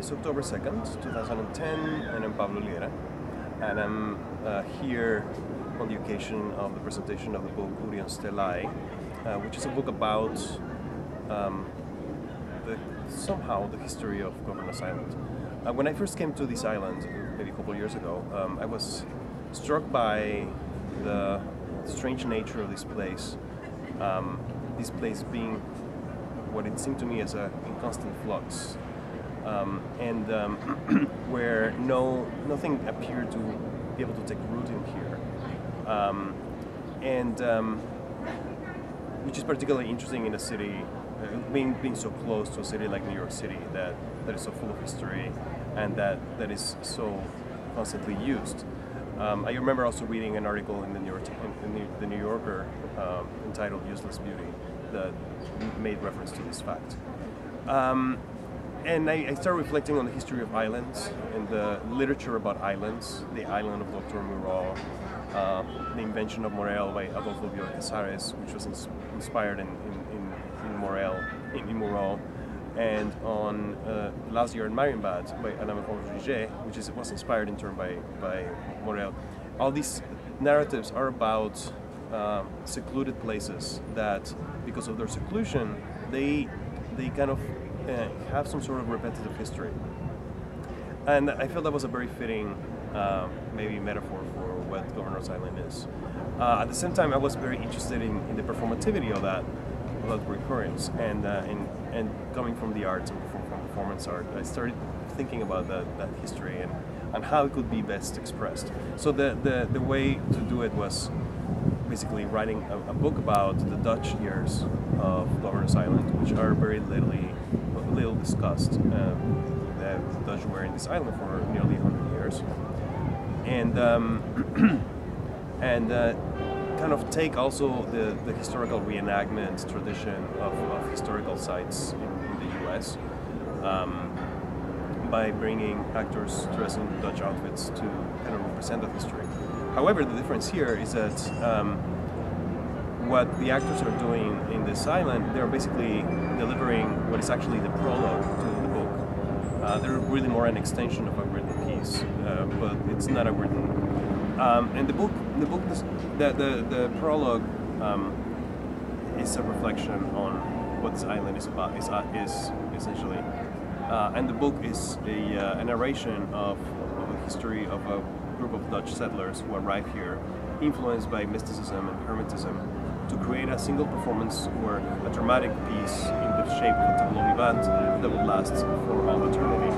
is October 2nd, 2010, and I'm Pablo, and I'm here on the occasion of the presentation of the book Uryonstelaii, which is a book about somehow the history of Governor's Island. When I first came to this island, maybe a couple of years ago, I was struck by the strange nature of this place. This place being what it seemed to me as in constant flux, where nothing appeared to be able to take root in here, which is particularly interesting in a city, being so close to a city like New York City that is so full of history and that is so constantly used. I remember also reading an article in the New Yorker entitled "Useless Beauty" that made reference to this fact. And I started reflecting on the history of islands and the literature about islands, the island of Dr. Moreau, the invention of Morel by Adolfo Bioy Casares, which was inspired in Moreau, and on Last Year in Marienbad by Alain Roger, which was inspired in turn by Morel. All these narratives are about secluded places that, because of their seclusion, they kind of have some sort of repetitive history. And I felt that was a very fitting maybe metaphor for what Governor's Island is. At the same time, I was very interested in the performativity of that recurrence, and coming from the arts and from performance art, I started thinking about that history and how it could be best expressed. So the way to do it was basically writing a book about the Dutch years of Governor's Island, which are very little discussed. The Dutch were in this island for nearly 100 years, and kind of take also the historical reenactment tradition of historical sites in the U.S. By bringing actors dressed in Dutch outfits to kind of represent that history. However, the difference here is that what the actors are doing in this island, they're basically delivering what is actually the prologue to the book. They're really more an extension of a written piece, but it's not a written. And the prologue is a reflection on what this island is about, is essentially. And the book is a narration of the history of a group of Dutch settlers who arrived here, influenced by mysticism and hermetism, to create a single performance or a dramatic piece in the shape of a tableau vivant that would last for all eternity.